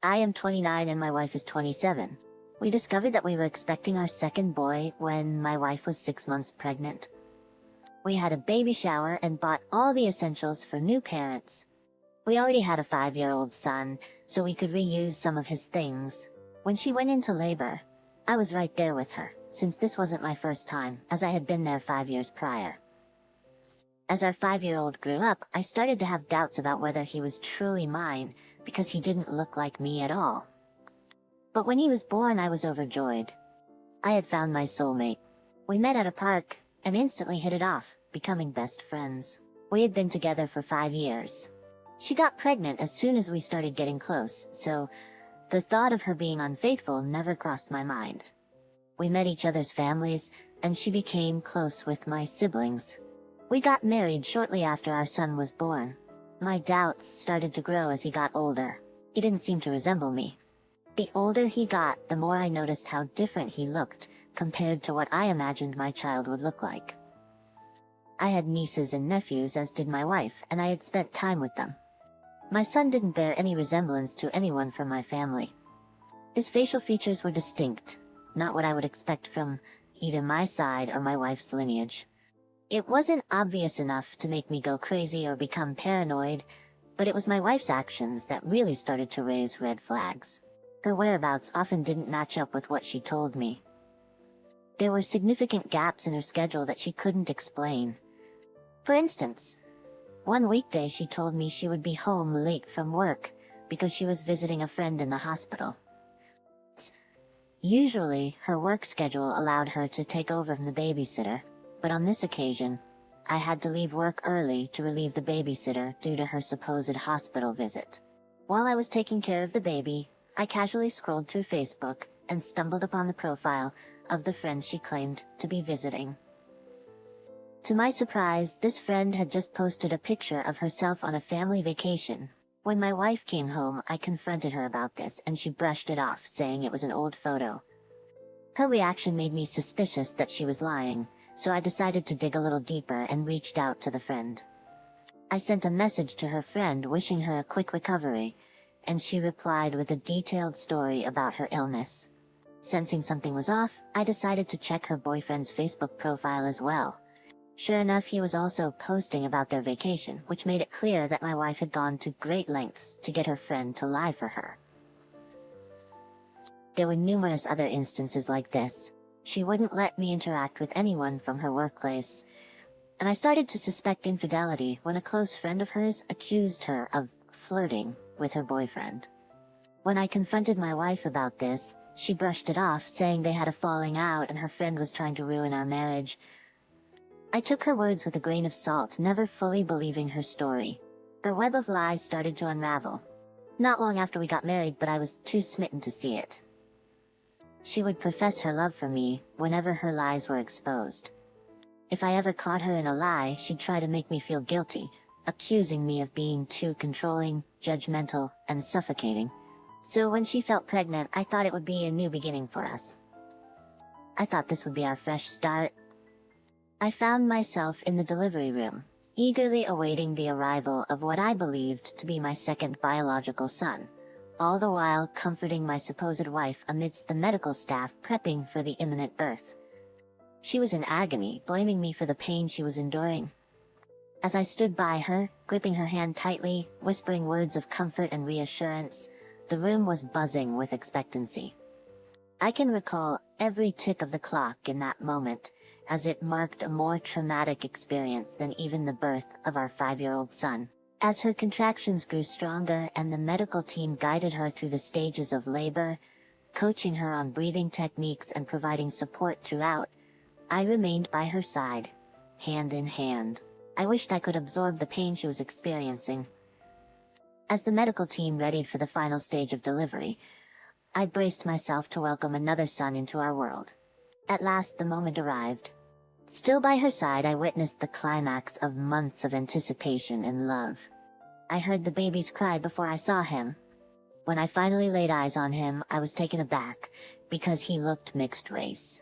I am 29 and my wife is 27. We discovered that we were expecting our second boy when my wife was 6 months pregnant. We had a baby shower and bought all the essentials for new parents. We already had a 5-year-old son, so we could reuse some of his things. When she went into labor, I was right there with her, since this wasn't my first time, as I had been there 5 years prior. As our 5-year-old grew up, I started to have doubts about whether he was truly mine, because he didn't look like me at all. But when he was born, I was overjoyed. I had found my soulmate. We met at a park, and instantly hit it off, becoming best friends. We had been together for 5 years. She got pregnant as soon as we started getting close, so the thought of her being unfaithful never crossed my mind. We met each other's families, and she became close with my siblings. We got married shortly after our son was born. My doubts started to grow as he got older. He didn't seem to resemble me. The older he got, the more I noticed how different he looked compared to what I imagined my child would look like. I had nieces and nephews, as did my wife, and I had spent time with them. My son didn't bear any resemblance to anyone from my family. His facial features were distinct, not what I would expect from either my side or my wife's lineage. It wasn't obvious enough to make me go crazy or become paranoid, but it was my wife's actions that really started to raise red flags. Her whereabouts often didn't match up with what she told me. There were significant gaps in her schedule that she couldn't explain. For instance, one weekday she told me she would be home late from work because she was visiting a friend in the hospital. Usually, her work schedule allowed her to take over from the babysitter, but on this occasion, I had to leave work early to relieve the babysitter due to her supposed hospital visit. While I was taking care of the baby, I casually scrolled through Facebook and stumbled upon the profile of the friend she claimed to be visiting. To my surprise, this friend had just posted a picture of herself on a family vacation. When my wife came home, I confronted her about this, and she brushed it off, saying it was an old photo. Her reaction made me suspicious that she was lying, so I decided to dig a little deeper and reached out to the friend. I sent a message to her friend wishing her a quick recovery, and she replied with a detailed story about her illness. Sensing something was off, I decided to check her boyfriend's Facebook profile as well. Sure enough, he was also posting about their vacation, which made it clear that my wife had gone to great lengths to get her friend to lie for her. There were numerous other instances like this. She wouldn't let me interact with anyone from her workplace, and I started to suspect infidelity when a close friend of hers accused her of flirting with her boyfriend. When I confronted my wife about this, she brushed it off, saying they had a falling out and her friend was trying to ruin our marriage. I took her words with a grain of salt, never fully believing her story. Her web of lies started to unravel. Not long after we got married, but I was too smitten to see it. She would profess her love for me whenever her lies were exposed. If I ever caught her in a lie, she'd try to make me feel guilty, accusing me of being too controlling, judgmental, and suffocating. So when she felt pregnant, I thought it would be a new beginning for us. I thought this would be our fresh start. I found myself in the delivery room, eagerly awaiting the arrival of what I believed to be my second biological son, all the while comforting my supposed wife amidst the medical staff prepping for the imminent birth. She was in agony, blaming me for the pain she was enduring. As I stood by her, gripping her hand tightly, whispering words of comfort and reassurance, the room was buzzing with expectancy. I can recall every tick of the clock in that moment, as it marked a more traumatic experience than even the birth of our 5-year-old son. As her contractions grew stronger and the medical team guided her through the stages of labor, coaching her on breathing techniques and providing support throughout, I remained by her side, hand in hand. I wished I could absorb the pain she was experiencing. As the medical team readied for the final stage of delivery, I braced myself to welcome another son into our world. At last the moment arrived. Still by her side, I witnessed the climax of months of anticipation and love. I heard the baby's cry before I saw him. When I finally laid eyes on him, I was taken aback, because he looked mixed race.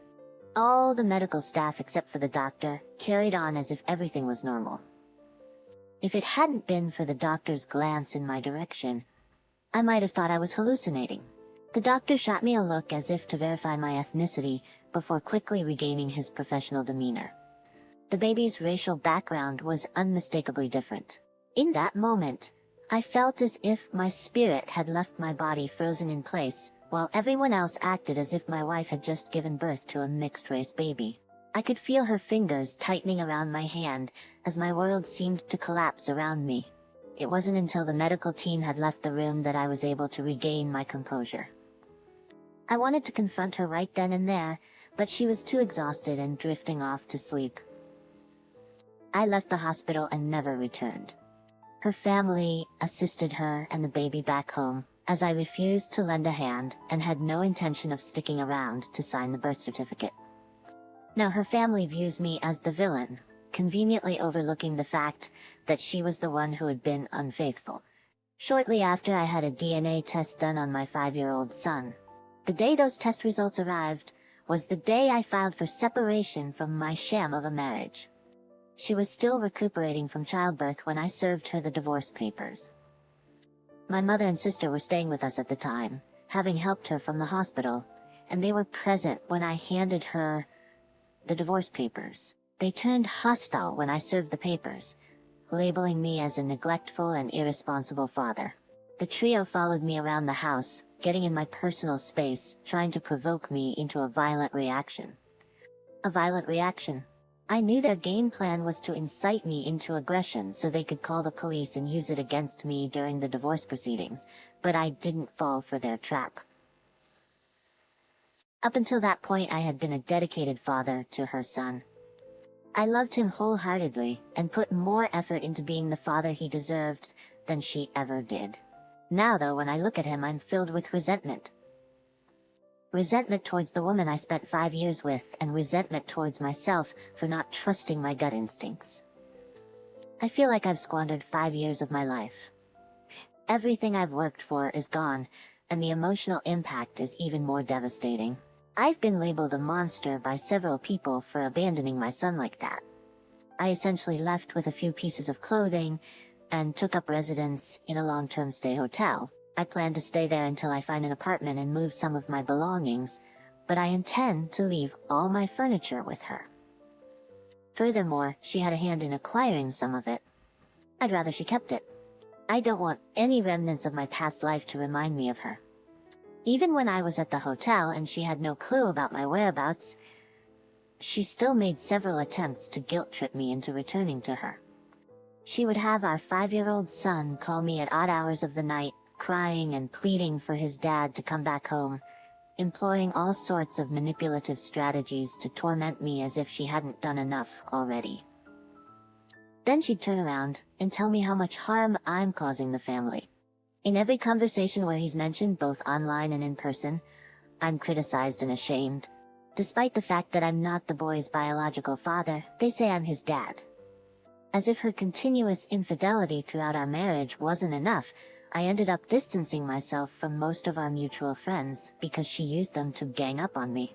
All the medical staff except for the doctor carried on as if everything was normal. If it hadn't been for the doctor's glance in my direction, I might have thought I was hallucinating. The doctor shot me a look as if to verify my ethnicity before quickly regaining his professional demeanor. The baby's racial background was unmistakably different. In that moment, I felt as if my spirit had left my body frozen in place, while everyone else acted as if my wife had just given birth to a mixed-race baby. I could feel her fingers tightening around my hand as my world seemed to collapse around me. It wasn't until the medical team had left the room that I was able to regain my composure. I wanted to confront her right then and there, but she was too exhausted and drifting off to sleep. I left the hospital and never returned. Her family assisted her and the baby back home, as I refused to lend a hand and had no intention of sticking around to sign the birth certificate. Now her family views me as the villain, conveniently overlooking the fact that she was the one who had been unfaithful. Shortly after, I had a DNA test done on my 5-year-old son. The day those test results arrived was the day I filed for separation from my sham of a marriage. She was still recuperating from childbirth when I served her the divorce papers. My mother and sister were staying with us at the time, having helped her from the hospital, and they were present when I handed her the divorce papers. They turned hostile when I served the papers, labeling me as a neglectful and irresponsible father. The trio followed me around the house, getting in my personal space, trying to provoke me into a violent reaction. A violent reaction. I knew their game plan was to incite me into aggression so they could call the police and use it against me during the divorce proceedings, but I didn't fall for their trap. Up until that point, I had been a dedicated father to her son. I loved him wholeheartedly and put more effort into being the father he deserved than she ever did. Now though, when I look at him, I'm filled with resentment. Resentment towards the woman I spent 5 years with, and resentment towards myself for not trusting my gut instincts. I feel like I've squandered 5 years of my life. Everything I've worked for is gone, and the emotional impact is even more devastating. I've been labeled a monster by several people for abandoning my son like that. I essentially left with a few pieces of clothing and took up residence in a long-term stay hotel. I plan to stay there until I find an apartment and move some of my belongings, but I intend to leave all my furniture with her. Furthermore, she had a hand in acquiring some of it. I'd rather she kept it. I don't want any remnants of my past life to remind me of her. Even when I was at the hotel and she had no clue about my whereabouts, she still made several attempts to guilt-trip me into returning to her. She would have our 5-year-old son call me at odd hours of the night, crying and pleading for his dad to come back home, employing all sorts of manipulative strategies to torment me as if she hadn't done enough already. Then she'd turn around and tell me how much harm I'm causing the family. In every conversation where he's mentioned, both online and in person, I'm criticized and ashamed. Despite the fact that I'm not the boy's biological father, they say I'm his dad. As if her continuous infidelity throughout our marriage wasn't enough, I ended up distancing myself from most of our mutual friends because she used them to gang up on me.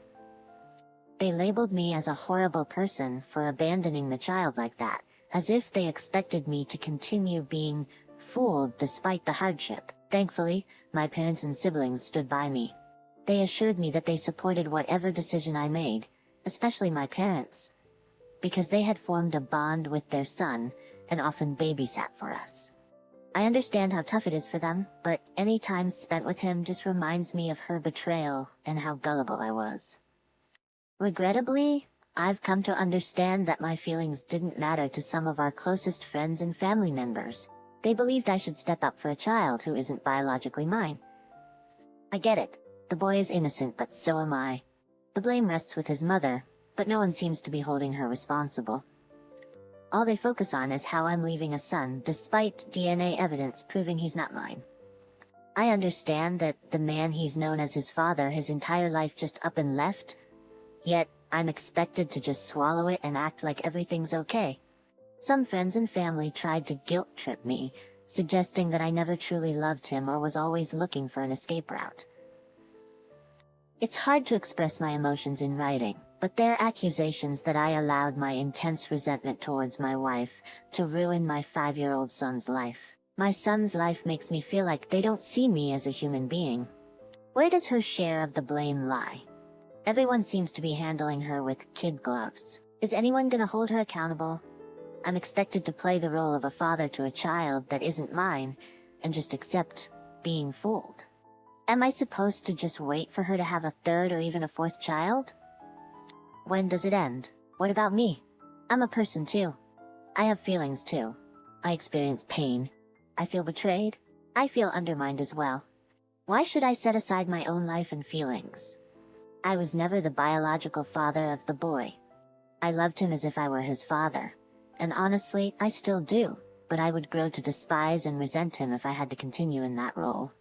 They labeled me as a horrible person for abandoning the child like that, as if they expected me to continue being fooled despite the hardship. Thankfully, my parents and siblings stood by me. They assured me that they supported whatever decision I made, especially my parents, because they had formed a bond with their son and often babysat for us. I understand how tough it is for them, but any time spent with him just reminds me of her betrayal and how gullible I was. Regrettably, I've come to understand that my feelings didn't matter to some of our closest friends and family members. They believed I should step up for a child who isn't biologically mine. I get it. The boy is innocent, but so am I. The blame rests with his mother, but no one seems to be holding her responsible. All they focus on is how I'm leaving a son, despite DNA evidence proving he's not mine. I understand that the man he's known as his father his entire life just up and left, yet I'm expected to just swallow it and act like everything's okay. Some friends and family tried to guilt-trip me, suggesting that I never truly loved him or was always looking for an escape route. It's hard to express my emotions in writing, but their accusations that I allowed my intense resentment towards my wife to ruin my 5-year-old son's life. My son's life makes me feel like they don't see me as a human being. Where does her share of the blame lie? Everyone seems to be handling her with kid gloves. Is anyone gonna hold her accountable? I'm expected to play the role of a father to a child that isn't mine, and just accept being fooled. Am I supposed to just wait for her to have a third or even a fourth child? When does it end? What about me? I'm a person too. I have feelings too. I experience pain. I feel betrayed. I feel undermined as well. Why should I set aside my own life and feelings? I was never the biological father of the boy. I loved him as if I were his father. And honestly, I still do, but I would grow to despise and resent him if I had to continue in that role.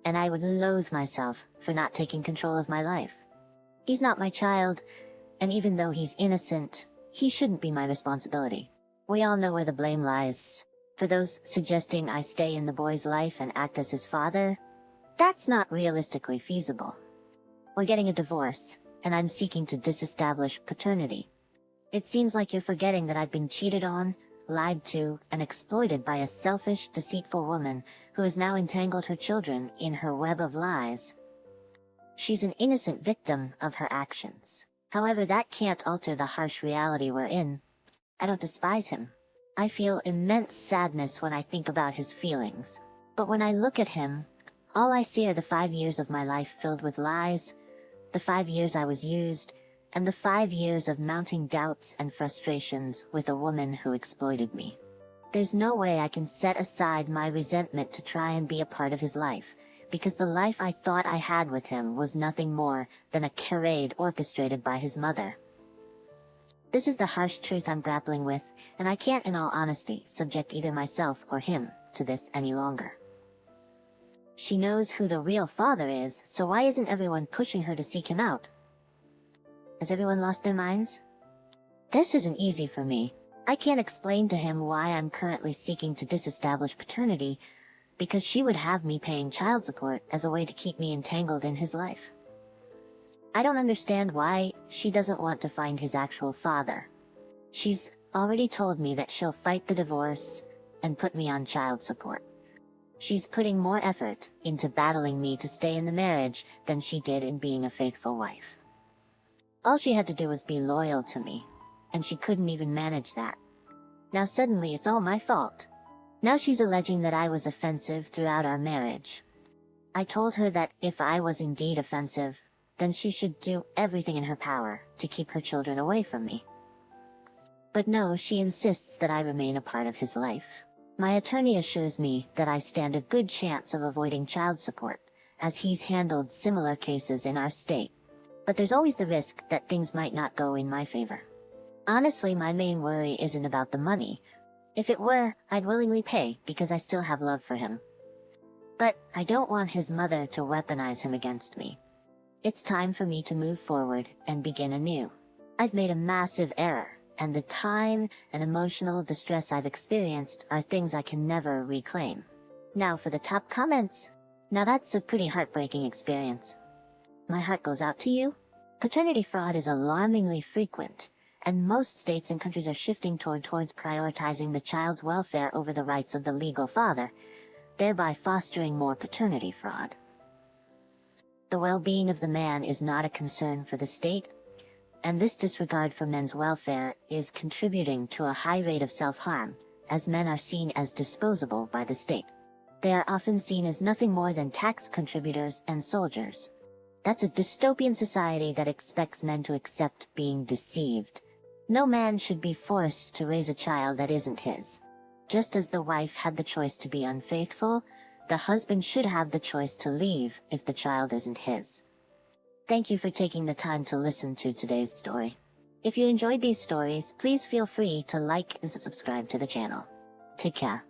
And I would loathe myself for not taking control of my life. He's not my child, and even though he's innocent, he shouldn't be my responsibility. We all know where the blame lies. For those suggesting I stay in the boy's life and act as his father, that's not realistically feasible. We're getting a divorce, and I'm seeking to disestablish paternity. It seems like you're forgetting that I've been cheated on, lied to, and exploited by a selfish, deceitful woman who has now entangled her children in her web of lies. She's an innocent victim of her actions. However, that can't alter the harsh reality we're in. I don't despise him. I feel immense sadness when I think about his feelings. But when I look at him, all I see are the 5 years of my life filled with lies, the 5 years I was used, and the 5 years of mounting doubts and frustrations with a woman who exploited me. There's no way I can set aside my resentment to try and be a part of his life, because the life I thought I had with him was nothing more than a charade orchestrated by his mother. This is the harsh truth I'm grappling with, and I can't in all honesty subject either myself or him to this any longer. She knows who the real father is, so why isn't everyone pushing her to seek him out? Has everyone lost their minds? This isn't easy for me. I can't explain to him why I'm currently seeking to disestablish paternity, because she would have me paying child support as a way to keep me entangled in his life. I don't understand why she doesn't want to find his actual father. She's already told me that she'll fight the divorce and put me on child support. She's putting more effort into battling me to stay in the marriage than she did in being a faithful wife. All she had to do was be loyal to me, and she couldn't even manage that. Now suddenly it's all my fault. Now she's alleging that I was offensive throughout our marriage. I told her that if I was indeed offensive, then she should do everything in her power to keep her children away from me. But no, she insists that I remain a part of his life. My attorney assures me that I stand a good chance of avoiding child support, as he's handled similar cases in our state. But there's always the risk that things might not go in my favor. Honestly, my main worry isn't about the money. If it were, I'd willingly pay because I still have love for him. But I don't want his mother to weaponize him against me. It's time for me to move forward and begin anew. I've made a massive error, and the time and emotional distress I've experienced are things I can never reclaim. Now for the top comments. Now that's a pretty heartbreaking experience. My heart goes out to you. Paternity fraud is alarmingly frequent, and most states and countries are shifting towards prioritizing the child's welfare over the rights of the legal father, thereby fostering more paternity fraud. The well-being of the man is not a concern for the state, and this disregard for men's welfare is contributing to a high rate of self-harm, as men are seen as disposable by the state. They are often seen as nothing more than tax contributors and soldiers. That's a dystopian society that expects men to accept being deceived. No man should be forced to raise a child that isn't his. Just as the wife had the choice to be unfaithful, the husband should have the choice to leave if the child isn't his. Thank you for taking the time to listen to today's story. If you enjoyed these stories, please feel free to like and subscribe to the channel. Take care.